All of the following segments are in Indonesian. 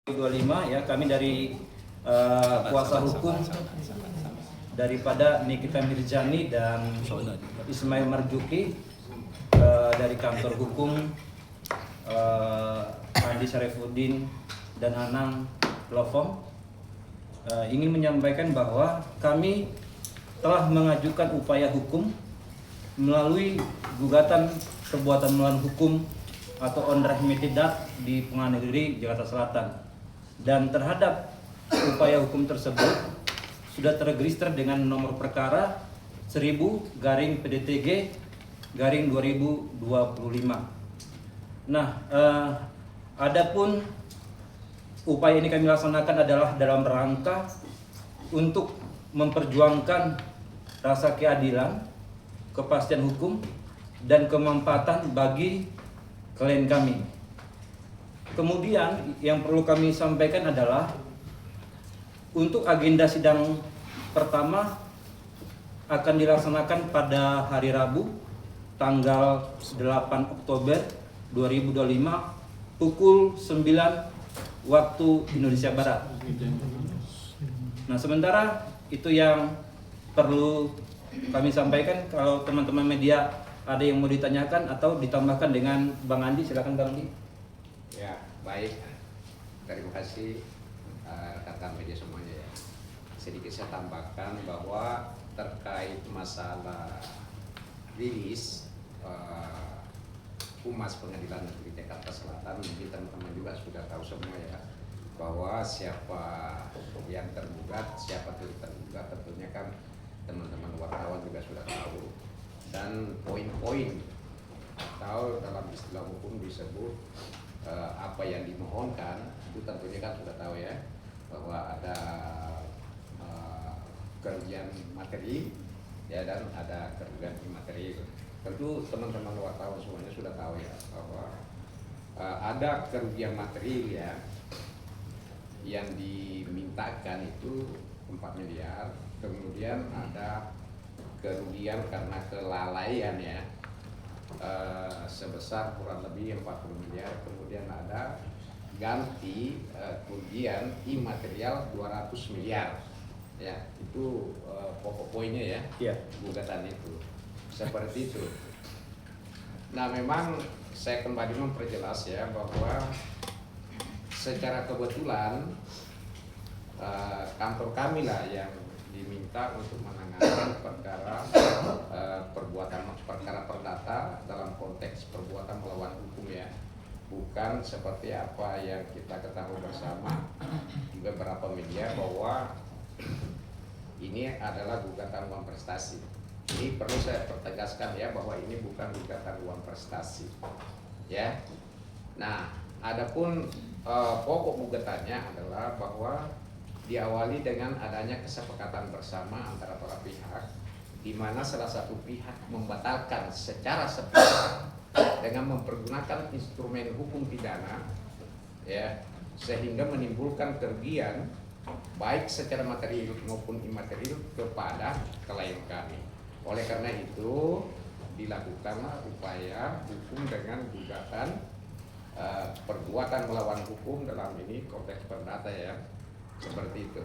25 ya, kami dari kuasa hukum daripada Nikita Mirzani dan Ismail Marzuki dari kantor hukum Andi Syarifuddin dan Anang Lofong ingin menyampaikan bahwa kami telah mengajukan upaya hukum melalui gugatan perbuatan melawan hukum atau Onrahmetidat di Pengadilan Negeri Jakarta Selatan, dan terhadap upaya hukum tersebut sudah terregister dengan nomor perkara 1000-PDTG-2025. Nah, adapun upaya ini kami laksanakan adalah dalam rangka untuk memperjuangkan rasa keadilan, kepastian hukum, dan kemanfaatan bagi klien kami. Kemudian yang perlu kami sampaikan adalah untuk agenda sidang pertama akan dilaksanakan pada hari Rabu tanggal 8 Oktober 2025 pukul 9 waktu Indonesia Barat. Nah, sementara itu yang perlu kami sampaikan. Kalau teman-teman media ada yang mau ditanyakan atau ditambahkan dengan Bang Andi, silakan Bang Andi. Ya, baik. Terima kasih rekan media semuanya ya. Sedikit saya tambahkan bahwa terkait masalah rilis Humas Pengadilan Negeri Jakarta Selatan, mungkin teman-teman juga sudah tahu semua ya, bahwa siapa yang tergugat, siapa tergugat, tentunya kan teman-teman wartawan juga sudah tahu. Dan poin-poin atau dalam istilah hukum disebut apa yang dimohonkan itu tentunya kan sudah tahu ya, bahwa ada kerugian materi ya, dan ada kerugian imateri. Tentu teman-teman wartawan semuanya sudah tahu ya, bahwa ada kerugian materi ya yang dimintakan itu 4 miliar, kemudian ada kerugian karena kelalaian ya sebesar kurang lebih 40 miliar, kemudian ada ganti kerugian imaterial 200 miliar ya. Itu pokok poinnya ya, gugatan itu seperti itu. Nah, memang saya kembali memperjelas ya, bahwa secara kebetulan kantor kami lah yang diminta untuk menangani perkara perkara perdata dalam konteks perbuatan melawan hukum ya, bukan seperti apa yang kita ketahui bersama di beberapa media bahwa ini adalah gugatan uang prestasi. Ini perlu saya pertegaskan ya, bahwa ini bukan gugatan uang prestasi ya. Nah, adapun pokok gugatannya adalah bahwa diawali dengan adanya kesepakatan bersama antara para pihak, di mana salah satu pihak membatalkan secara sepihak dengan mempergunakan instrumen hukum pidana ya, sehingga menimbulkan kerugian baik secara material maupun imaterial kepada klien kami. Oleh karena itu dilakukanlah upaya hukum dengan gugatan perbuatan melawan hukum dalam ini konteks perdata ya, seperti itu.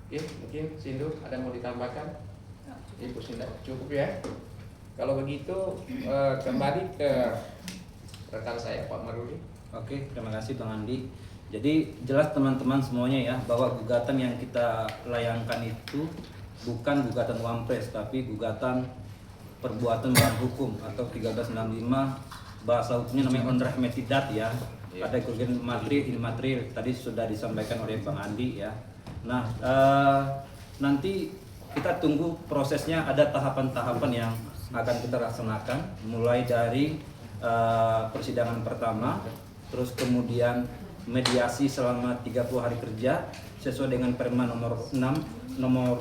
Oke, mungkin Sindu ada mau ditambahkan? Ibu Sindu cukup ya. Kalau begitu kembali ke rekan saya Pak Maruli. Oke, terima kasih Bang Andi. Jadi jelas teman-teman semuanya ya, bahwa gugatan yang kita layangkan itu bukan gugatan wampres, tapi gugatan perbuatan melawan hukum atau 1365, bahasa hukumnya namanya Onrahmetidat ya. Ada kerugian materi, imaterial, tadi sudah disampaikan oleh Bang Andi ya. Nah, nanti kita tunggu prosesnya, ada tahapan-tahapan yang akan kita laksanakan, mulai dari persidangan pertama, terus kemudian mediasi selama 30 hari kerja sesuai dengan Perma nomor 1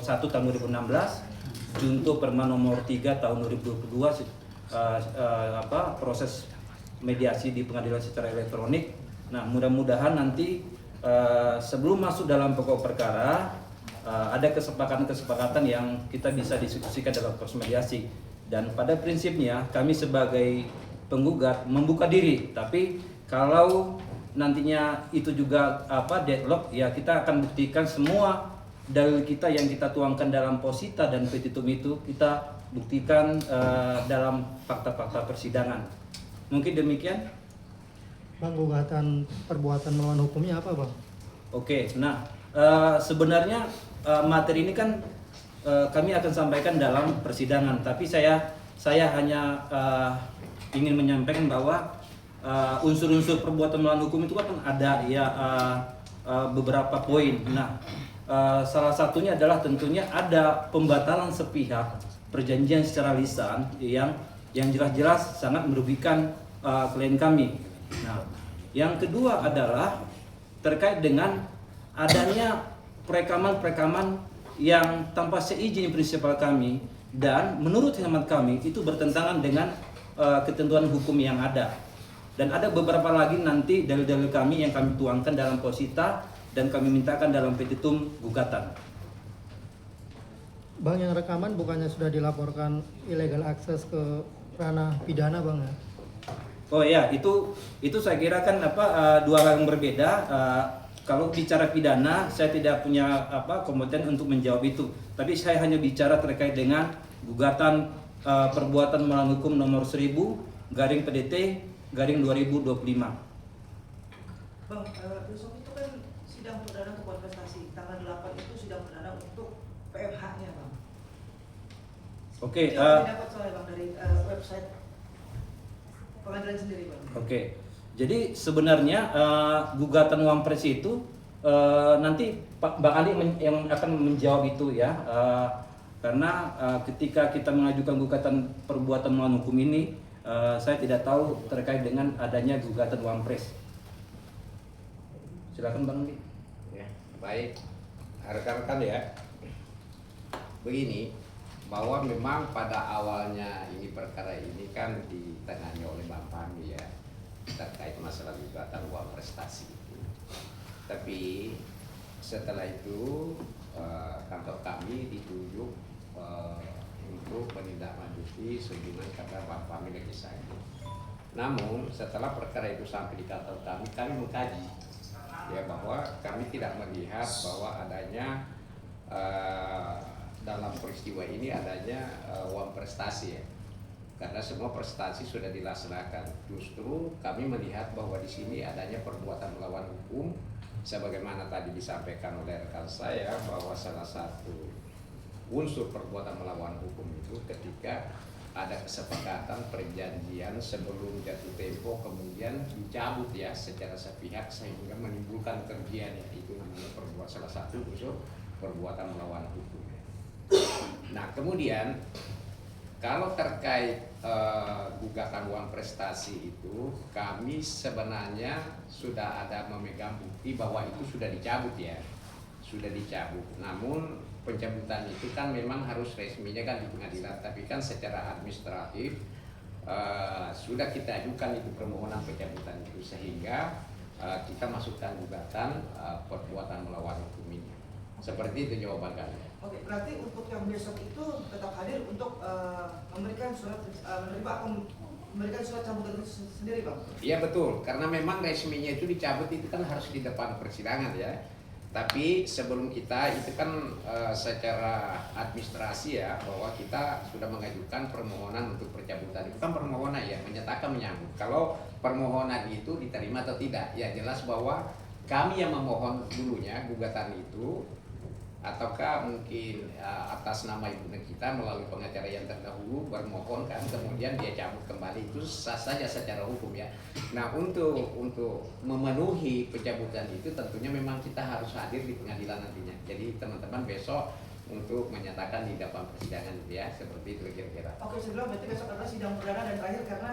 tahun 2016, Junto Perma nomor 3 tahun 2022, proses mediasi di pengadilan secara elektronik. Nah, mudah-mudahan nanti sebelum masuk dalam pokok perkara ada kesepakatan-kesepakatan yang kita bisa diskusikan dalam proses mediasi. Dan pada prinsipnya kami sebagai penggugat membuka diri, tapi kalau nantinya itu juga deadlock, ya kita akan buktikan semua dalil kita yang kita tuangkan dalam posita dan petitum itu kita buktikan dalam fakta-fakta persidangan. Mungkin demikian. Bang, gugatan perbuatan melawan hukumnya apa, Bang? Oke, nah sebenarnya materi ini kan kami akan sampaikan dalam persidangan, tapi saya hanya ingin menyampaikan bahwa unsur-unsur perbuatan melawan hukum itu kan ada ya beberapa poin. Nah, salah satunya adalah tentunya ada pembatalan sepihak perjanjian secara lisan yang jelas-jelas sangat merugikan klien kami. Nah, yang kedua adalah terkait dengan adanya perekaman-perekaman yang tanpa seizin prinsipal kami dan menurut hemat kami itu bertentangan dengan ketentuan hukum yang ada. Dan ada beberapa lagi nanti dalil-dalil kami yang kami tuangkan dalam posita dan kami mintakan dalam petitum gugatan. Bang, yang rekaman bukannya sudah dilaporkan illegal access ke ranah pidana, Bang, ya? Oh ya, itu saya kira kan dua hal yang berbeda. Kalau bicara pidana, saya tidak punya kompeten untuk menjawab itu. Tapi saya hanya bicara terkait dengan gugatan perbuatan melawan hukum nomor 1000/PDT/2025. Bang, besok itu kan sidang perdana untuk kontestasi. Tanggal 8 itu sidang perdana untuk PMH-nya, Bang. Oke. Itu yang didapat soalnya, Bang, dari website pengadilan sendiri, Bang. Oke. Jadi sebenarnya gugatan Wampres itu nanti Pak Bang Ali yang akan menjawab itu ya. Karena ketika kita mengajukan gugatan perbuatan melawan hukum ini, saya tidak tahu terkait dengan adanya gugatan Wampres. Silakan Bang Ali. Ya, baik, rekan-rekan ya. Begini, bahwa memang pada awalnya ini perkara ini kan ditangani oleh Bang Fahmi ya, terkait masalah gugatan uang prestasi itu. Tapi setelah itu kantor kami ditunjuk untuk menindaklanjuti sejumlah kata Bang Fahmi legislatif. Namun setelah perkara itu sampai di kantor kami mengkaji ya bahwa kami tidak melihat bahwa adanya dalam peristiwa ini adanya uang prestasi ya. Karena semua prestasi sudah dilaksanakan. Justru kami melihat bahwa di sini adanya perbuatan melawan hukum, sebagaimana tadi disampaikan oleh rekan saya bahwa salah satu unsur perbuatan melawan hukum itu ketika ada kesepakatan perjanjian sebelum jatuh tempo kemudian dicabut ya secara sepihak sehingga menimbulkan kerugian ya, itu namanya perbuatan salah satu unsur perbuatan melawan hukum. Nah kemudian kalau terkait gugatan uang prestasi itu, kami sebenarnya sudah ada memegang bukti bahwa itu sudah dicabut ya, sudah dicabut. Namun pencabutan itu kan memang harus resminya kan di pengadilan, tapi kan secara administratif sudah kita ajukan itu permohonan pencabutan itu sehingga kita masukkan gugatan perbuatan melawan hukum ini. Seperti itu jawaban kami. Oke, berarti untuk yang besok itu tetap hadir untuk memberikan surat memberikan surat cabutan itu sendiri, Bang? Iya betul, karena memang resminya itu dicabut itu kan harus di depan persidangan ya. Tapi sebelum kita itu kan secara administrasi ya bahwa kita sudah mengajukan permohonan untuk pencabutan. Itu kan permohonan ya, menyatakan menyambut. Kalau permohonan itu diterima atau tidak, ya jelas bahwa kami yang memohon dulunya gugatan itu, ataukah mungkin atas nama ibu kita melalui pengacara yang terdahulu bermohon kan kemudian dia cabut kembali, itu sah saja secara hukum ya. Nah untuk memenuhi pencabutan itu tentunya memang kita harus hadir di pengadilan nantinya. Jadi teman-teman besok untuk menyatakan di depan persidangan ya, seperti itu kira-kira. Oke, sebelum berarti besok adalah sidang perdana dan terakhir karena